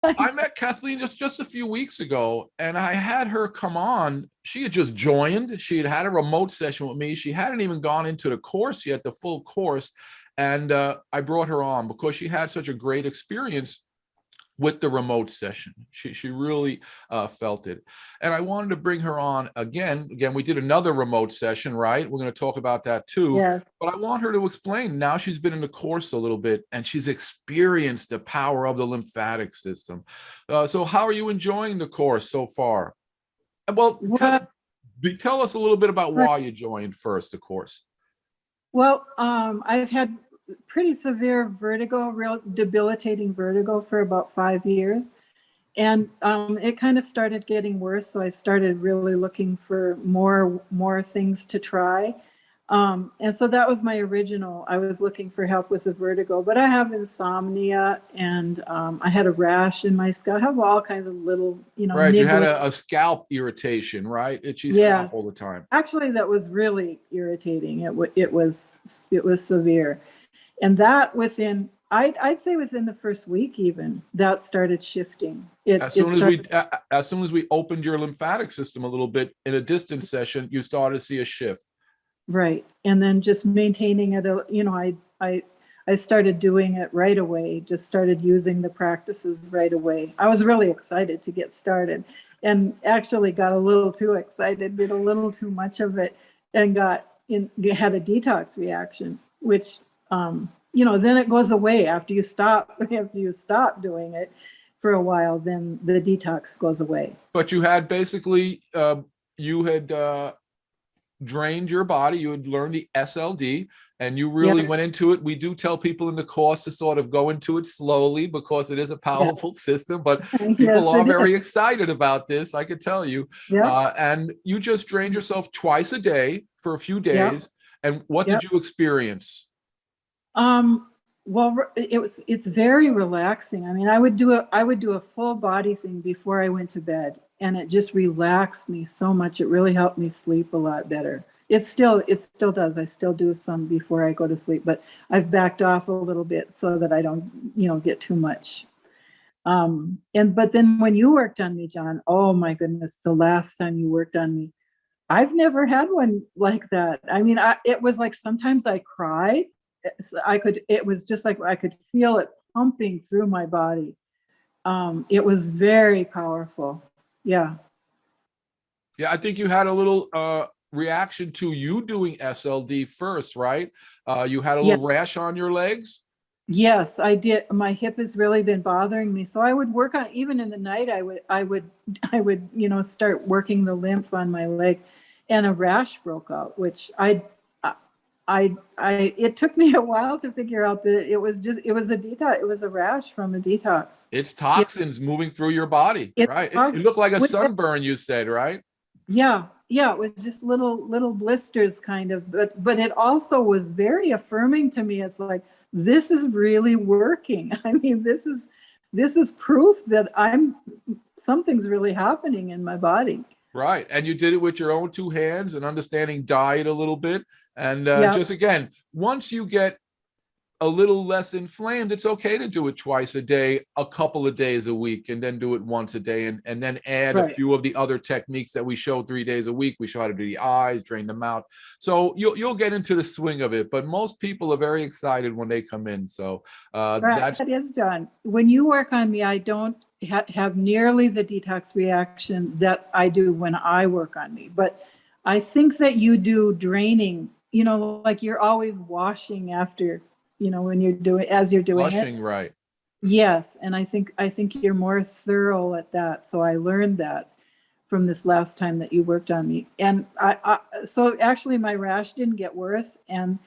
I met Kathleen just a few weeks ago, and I had her come on. She had just joined. She had a remote session with me. She hadn't even gone into the course yet, the full course. And I brought her on because she had such a great experience with the remote session. She really felt it. And I wanted to bring her on again. Again, we did another remote session, right? We're going to talk about that too. Yes. But I want her to explain. Now she's been in the course a little bit and she's experienced the power of the lymphatic system. So how are you enjoying the course so far? Well, Well, tell us a little bit about why you joined first the course. I've had pretty severe vertigo, real debilitating vertigo for about 5 years. And it kind of started getting worse. So I started really looking for more things to try. And so that was my original. I was looking for help with the vertigo, but I have insomnia and I had a rash in my scalp. I have all kinds of little, Right, you had niggling. a scalp irritation, right? Itchy scalp Yes. all the time. Actually, that was really irritating. It was severe. And that I'd say within the first week, even that started shifting. As It soon as we started as soon as we opened your lymphatic system a little bit in a distance session, you started to see a shift. right, and then just maintaining it. I started doing it right away. Just started using the practices right away. I was really excited to get started, and actually got a little too excited, did a little too much of it, and had a detox reaction, which then it goes away after you stop. After you stop doing it for a while, then the detox goes away. But you had basically you had drained your body. You had learned the SLD, and you really Yeah, went into it. We do tell people in the course to sort of go into it slowly because it is a yeah, powerful system. But people yes, are it is. very excited about this, I could tell you. Yeah, And you just drained yourself twice a day for a few yeah, days. And what yeah. did you experience? Well, it's very relaxing. I mean, I would do a full body thing before I went to bed, and it just relaxed me so much. It really helped me sleep a lot better. It still does. I still do some before I go to sleep, but I've backed off a little bit so that I don't, get too much. And but then when you worked on me, John, oh my goodness, the last time you worked on me, I've never had one like that. I mean, it was like sometimes I cried. It was just like I could feel it pumping through my body. It was very powerful. Yeah. Yeah, I think you had a little reaction to you doing SLD first, right? You had a Yeah. little rash on your legs. Yes, I did. My hip has really been bothering me. So I would work on, even in the night, I would, start working the lymph on my leg, and a rash broke out, which it took me a while to figure out that it was a detox. It was a rash from a detox. It's Yeah. toxins moving through your body, It, right? It looked like a with sunburn, you said, right? Yeah, yeah, it was just little blisters kind of, but it also was very affirming to me. It's like, this is really working. I mean, this is proof that something's really happening in my body. Right. And you did it with your own two hands and understanding diet a little bit. And Yeah, just again, once you get a little less inflamed, it's okay to do it twice a day, a couple of days a week, and then do it once a day, and then add a right. few of the other techniques that we show 3 days a week. We show how to do the eyes, drain them out. So you'll get into the swing of it. But most people are very excited when they come in. So Right, that's that is done. When you work on me, I don't have nearly the detox reaction that I do when I work on me. But I think that you do draining, like you're always washing after, when as you're doing it. flushing, right? Yes, and I think you're more thorough at that. So I learned that from this last time that you worked on me. And so actually my rash didn't get worse. And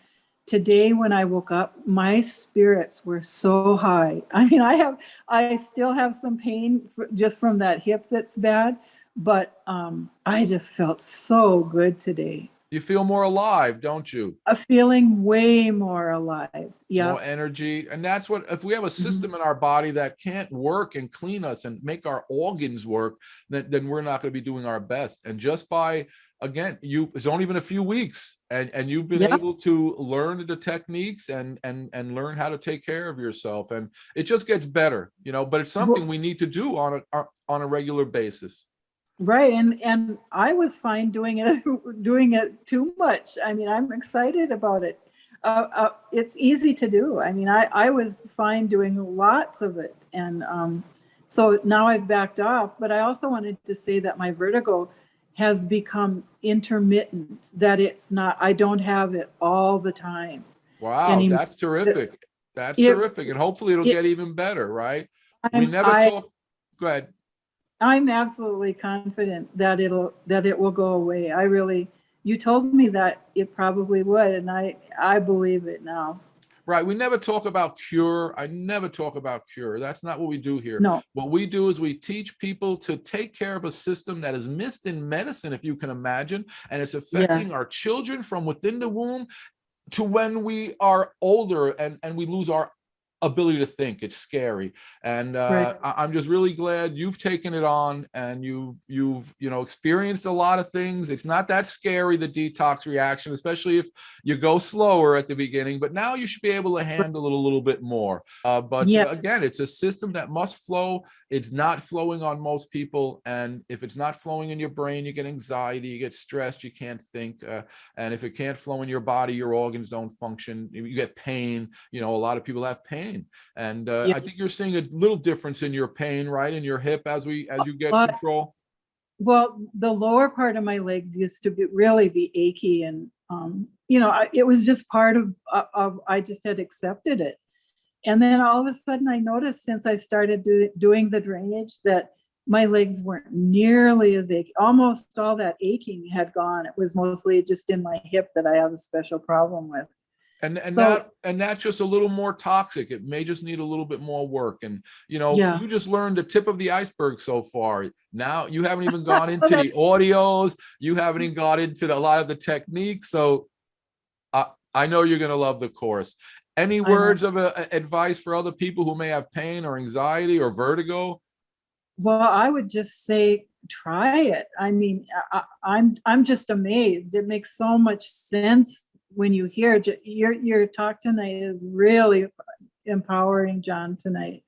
today when I woke up, my spirits were so high. I mean, I still have some pain just from that hip that's bad, but I just felt so good today. You feel more alive, don't you? A feeling way more alive. More Yep. energy. And that's what, if we have a Mhm. system in our body that can't work and clean us and make our organs work, then we're not going to be doing our best. And just by, again, it's only been a few weeks and you've been Yeah. able to learn the techniques and learn how to take care of yourself, and it just gets better, but it's something we need to do on a regular basis. Right. And I was fine doing it, doing it too much. I mean, I'm excited about it. It's easy to do. I mean, I was fine doing lots of it. And so now I've backed off, but I also wanted to say that my vertigo has become intermittent, that it's not, I don't have it all the time Wow, anymore. that's terrific. That's It- terrific. And hopefully it'll it- get even better, right? We I'm, never I, talk. Go ahead. I'm absolutely confident that it will go away. I really, you told me that it probably would, and I believe it now. Right. We never talk about cure. I never talk about cure. That's not what we do here. No. What we do is we teach people to take care of a system that is missed in medicine, if you can imagine, and it's affecting our children from within the womb to when we are older and we lose our ability to think. It's scary. And Right. I'm just really glad you've taken it on, and you've experienced a lot of things. It's not that scary, the detox reaction, especially if you go slower at the beginning, but now you should be able to handle it a little bit more. But again, it's a system that must flow. It's not flowing on most people, and if it's not flowing in your brain, you get anxiety, you get stressed, you can't think, and if it can't flow in your body, your organs don't function, you get pain. A lot of people have pain. And I think you're seeing a little difference in your pain, right, in your hip as you get control. Well, the lower part of my legs used to really be achy, and it was just part of I just had accepted it. And then all of a sudden I noticed, since I started doing the drainage, that my legs weren't nearly as achy. Almost all that aching had gone. It was mostly just in my hip that I have a special problem with. And So, that's just a little more toxic. It may just need a little bit more work. And yeah. you just learned the tip of the iceberg so far. Now you haven't even gone into the audios. You haven't even got into a lot of the techniques. So I know you're going to love the course. Any words of advice for other people who may have pain or anxiety or vertigo? Well, I would just say try it. I mean, I'm just amazed. It makes so much sense when you hear your talk tonight is really empowering, John, tonight.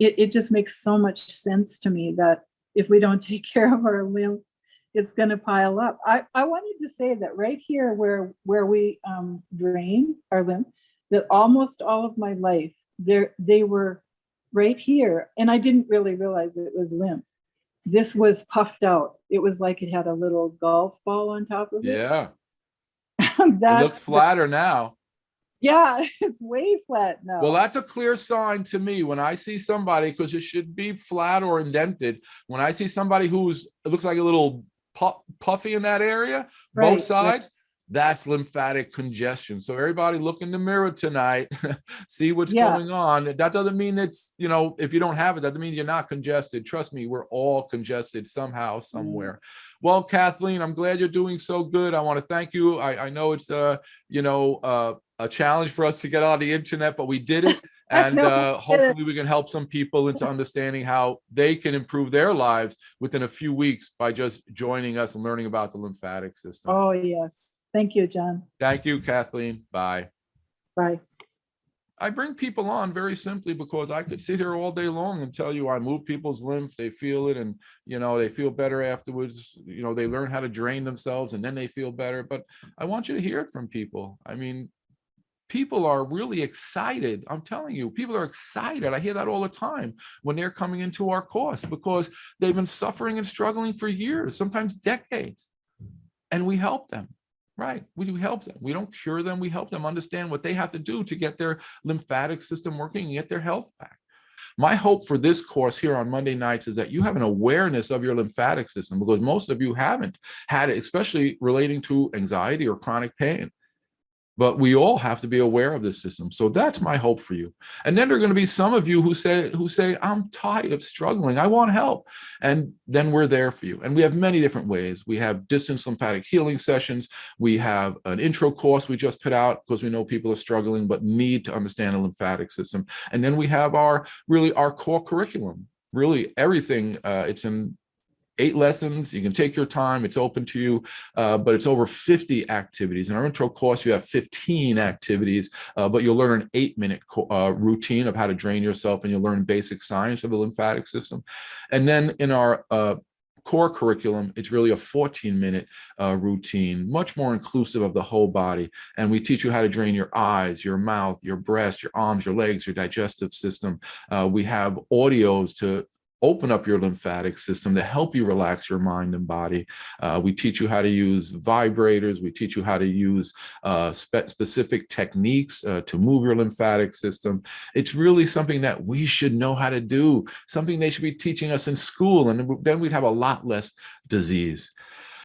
It just makes so much sense to me that if we don't take care of our lymph, it's going to pile up. I wanted to say that right here where we drain our lymph, that almost all of my life they were right here, and I didn't really realize it was lymph. This was puffed out. It was like it had a little golf ball on top of it. Yeah. It looks flatter now. Yeah, it's way flat now. Well, that's a clear sign to me when I see somebody, because it should be flat or indented. When I see somebody it looks like a little puffy in that area, both sides, that's lymphatic congestion. So everybody look in the mirror tonight, see what's going on. That doesn't mean it's, if you don't have it, that doesn't mean you're not congested. Trust me, we're all congested somehow, somewhere. Well, Kathleen, I'm glad you're doing so good. I want to thank you. I know it's a challenge for us to get on the internet, but we did it. And hopefully we can help some people into understanding how they can improve their lives within a few weeks by just joining us and learning about the lymphatic system. Oh, yes. Thank you, John. Thank you, Kathleen. Bye. Bye. I bring people on very simply because I could sit here all day long and tell you I move people's lymph, they feel it, and they feel better afterwards. They learn how to drain themselves and then they feel better. But I want you to hear it from people. I mean, people are really excited. I'm telling you, people are excited. I hear that all the time when they're coming into our course, because they've been suffering and struggling for years, sometimes decades, and we help them. Right. We do help them. We don't cure them. We help them understand what they have to do to get their lymphatic system working and get their health back. My hope for this course here on Monday nights is that you have an awareness of your lymphatic system, because most of you haven't had it, especially relating to anxiety or chronic pain. But we all have to be aware of this system. So that's my hope for you. And then there are going to be some of you who say, I'm tired of struggling. I want help. And then we're there for you. And we have many different ways. We have distance lymphatic healing sessions. We have an intro course we just put out because we know people are struggling but need to understand the lymphatic system. And then we have our core curriculum, really everything. It's 8 lessons. You can take your time. It's open to you, but it's over 50 activities. In our intro course, you have 15 activities, but you'll learn an 8-minute routine of how to drain yourself, and you'll learn basic science of the lymphatic system. And then in our core curriculum, it's really a 14-minute routine, much more inclusive of the whole body. And we teach you how to drain your eyes, your mouth, your breast, your arms, your legs, your digestive system. We have audios to open up your lymphatic system to help you relax your mind and body. We teach you how to use vibrators. We teach you how to use specific techniques to move your lymphatic system. It's really something that we should know how to do, something they should be teaching us in school, and then we'd have a lot less disease.